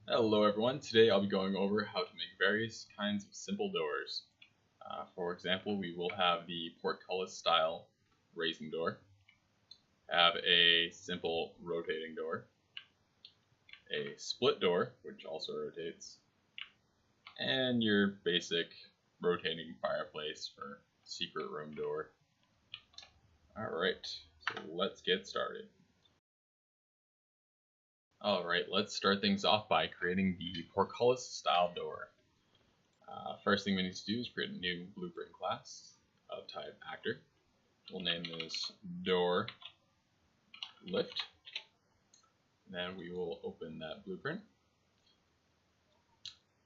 Hello everyone, today I'll be going over how to make various kinds of simple doors. For example, we will have the portcullis style raising door, have a simple rotating door, a split door which also rotates, and your basic rotating fireplace for secret room door. Alright, so let's get started. Alright, let's start things off by creating the portcullis style door. First thing we need to do is create a new blueprint class of type actor. We'll name this door lift. Then we will open that blueprint.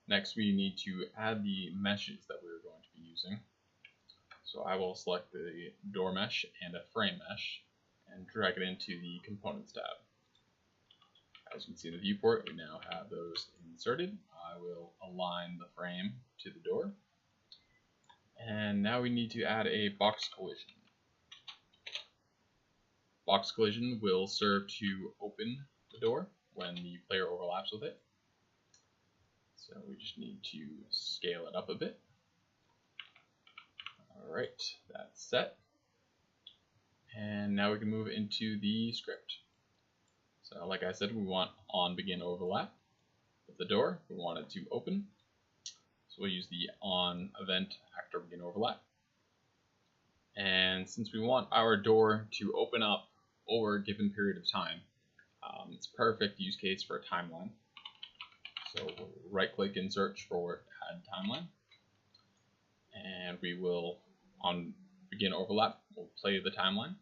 Next we need to add the meshes that we're going to be using. So I will select the door mesh and a frame mesh and drag it into the components tab. As you can see in the viewport, we now have those inserted. I will align the frame to the door. And now we need to add a box collision. Box collision will serve to open the door when the player overlaps with it. So we just need to scale it up a bit. Alright, that's set. And now we can move into the script. So like I said, we want on begin overlap with the door. We want it to open. So we'll use the on event actor begin overlap. And since we want our door to open up over a given period of time, it's a perfect use case for a timeline. So we'll right click and search for add timeline. And we will, on begin overlap, we'll play the timeline.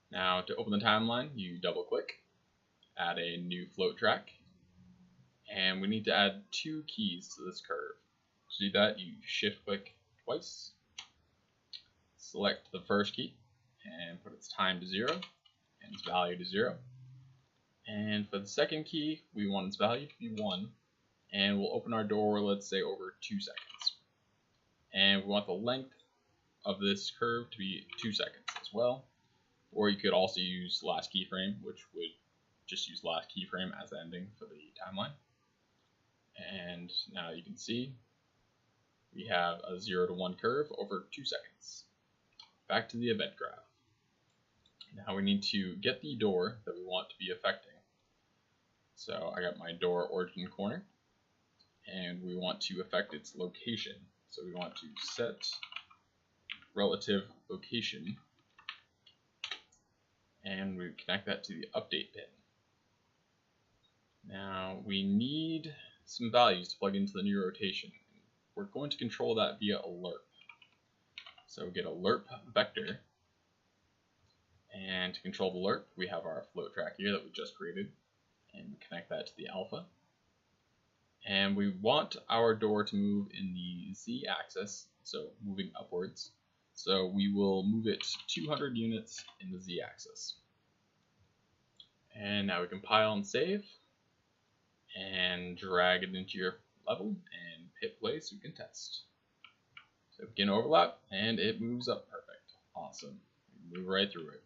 Now to open the timeline, you double click, add a new float track, and we need to add 2 keys to this curve. To do that, you shift click twice, select the first key, and put its time to 0, and its value to 0. And for the second key, we want its value to be 1, and we'll open our door, let's say, over 2 seconds. And we want the length of this curve to be 2 seconds as well. Or you could also use last keyframe, which would just use last keyframe as the ending for the timeline. And now you can see we have a 0 to 1 curve over 2 seconds. Back to the event graph. Now we need to get the door that we want to be affecting. So I got my door origin corner, and we want to affect its location. So we want to set relative location, and we connect that to the update pin. Now we need some values to plug into the new rotation. We're going to control that via a lerp. So we get a lerp vector, and to control the lerp, we have our float track here that we just created, and we connect that to the alpha. And we want our door to move in the z-axis, so moving upwards. So we will move it 200 units in the z-axis. And now we compile and save, and drag it into your level, and hit play so you can test. So begin overlap, and it moves up perfect. Awesome. Move right through it.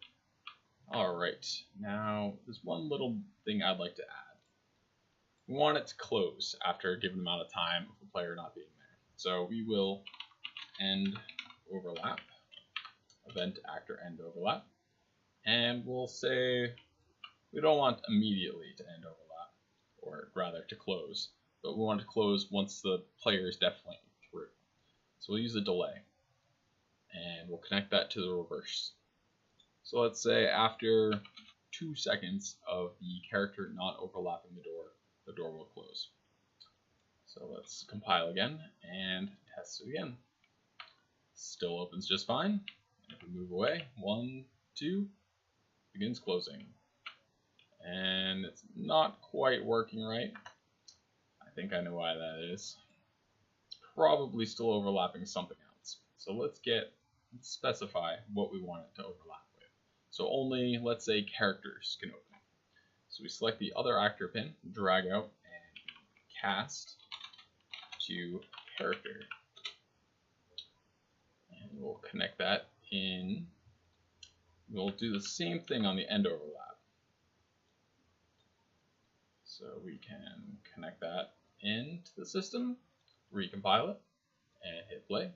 Alright, now there's one little thing I'd like to add. We want it to close after a given amount of time of the player not being there. So we will end overlap, event actor end overlap, and we'll say we don't want immediately to end overlap, or rather to close, but we want to close once the player is definitely through. So we'll use a delay, and we'll connect that to the reverse. So let's say after 2 seconds of the character not overlapping the door will close. So let's compile again and test it again. Still opens just fine. If we move away, 1, 2, begins closing. And it's not quite working right. I think I know why that is. It's probably still overlapping something else. So let's specify what we want it to overlap with. So only, let's say, characters can open it. So we select the other actor pin, drag out, and cast to character. And we'll connect that in. We'll do the same thing on the end overlap. So we can connect that into the system, recompile it, and hit play.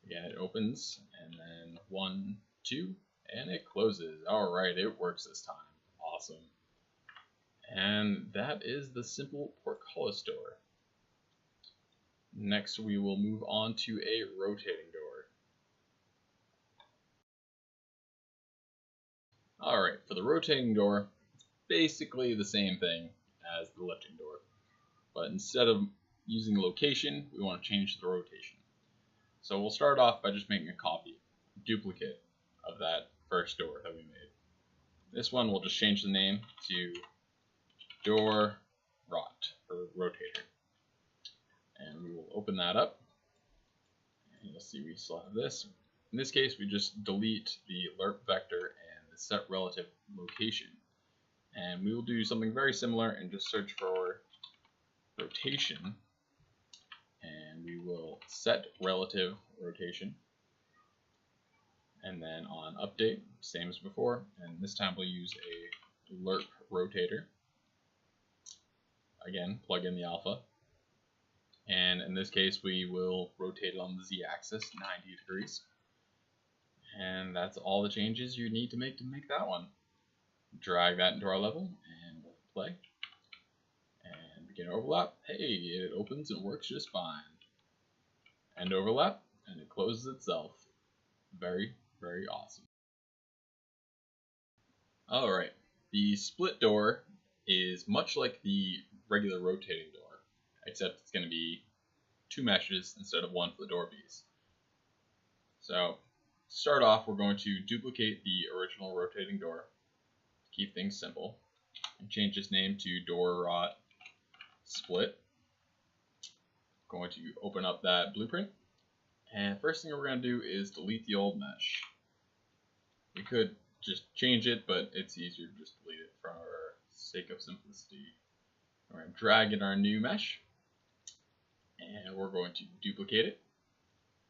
Again, it opens, and then 1, 2, and it closes. Alright, it works this time. Awesome. And that is the simple portcullis door. Next, we will move on to a rotating door. Alright, for the rotating door, it's basically the same thing as the lifting door. But instead of using location, we want to change the rotation. So we'll start off by just making a copy, a duplicate of that first door that we made. This one we'll just change the name to door rot, or rotator. And we will open that up. And you'll see we still have this. In this case, we just delete the lerp vector and the set relative location. And we will do something very similar and just search for rotation. And we will set relative rotation. And then on update, same as before. And this time we'll use a lerp rotator. Again, plug in the alpha. And in this case, we will rotate it on the z-axis 90 degrees. And that's all the changes you need to make that one. Drag that into our level and we'll play. And begin overlap. Hey, it opens and works just fine. End overlap, and it closes itself. Very, very awesome. Alright, the split door is much like the regular rotating door, except it's going to be 2 meshes instead of 1 for the door piece. So, to start off, we're going to duplicate the original rotating door to keep things simple, and change its name to door rot split. Going to open up that blueprint, and first thing we're going to do is delete the old mesh. We could just change it, but it's easier to just delete it for our sake of simplicity. We're going to drag in our new mesh, and we're going to duplicate it.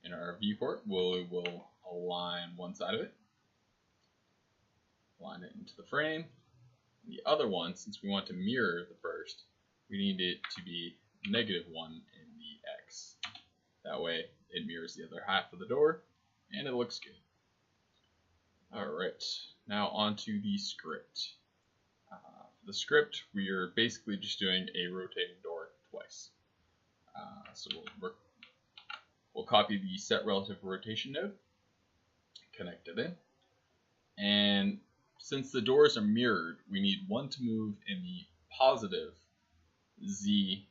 In our viewport, we will align one side of it, align it into the frame. The other one, since we want to mirror the first, we need it to be -1 in the X. That way it mirrors the other half of the door, and it looks good. Alright, now on to the script. For the script, we are basically just doing a rotating door twice. So we'll copy the set relative rotation node, connect it in, and since the doors are mirrored, we need one to move in the positive Z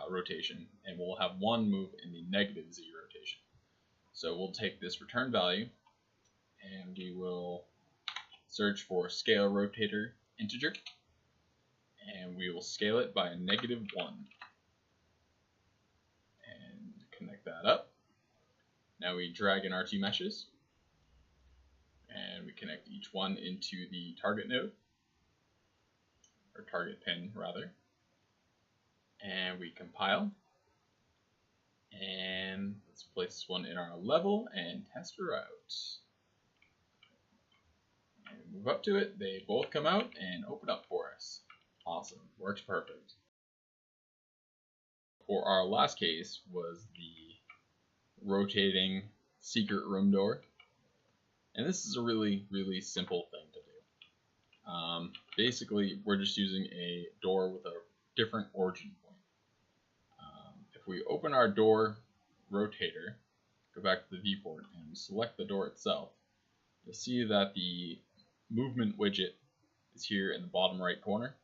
rotation, and we'll have one move in the negative Z rotation. So we'll take this return value, and we will search for scale rotator integer, and we will scale it by a -1. And connect that up. Now we drag in our 2 meshes, and we connect each one into the target node, or target pin rather. And we compile, and let's place this one in our level and test her out. And move up to it, they both come out and open up for us. Awesome, works perfect. For our last case was the rotating secret room door, and this is a really, really simple thing to do. Basically, we're just using a door with a different origin point. If we open our door rotator, go back to the viewport, and select the door itself, you'll see that the movement widget is here in the bottom right corner.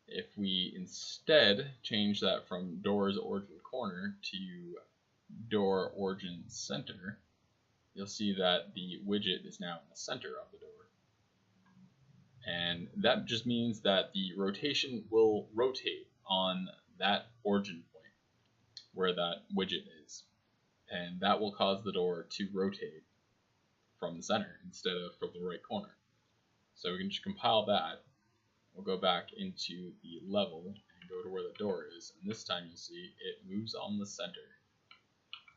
If we instead change that from door's origin corner to door origin center, you'll see that the widget is now in the center of the door. And that just means that the rotation will rotate on that origin point where that widget is, and that will cause the door to rotate from the center instead of from the right corner. So we can just compile that. We'll go back into the level and go to where the door is, and this time you'll see it moves on the center.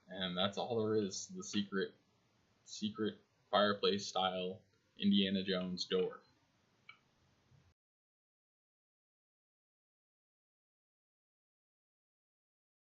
And that's all there is, the secret fireplace style Indiana Jones door.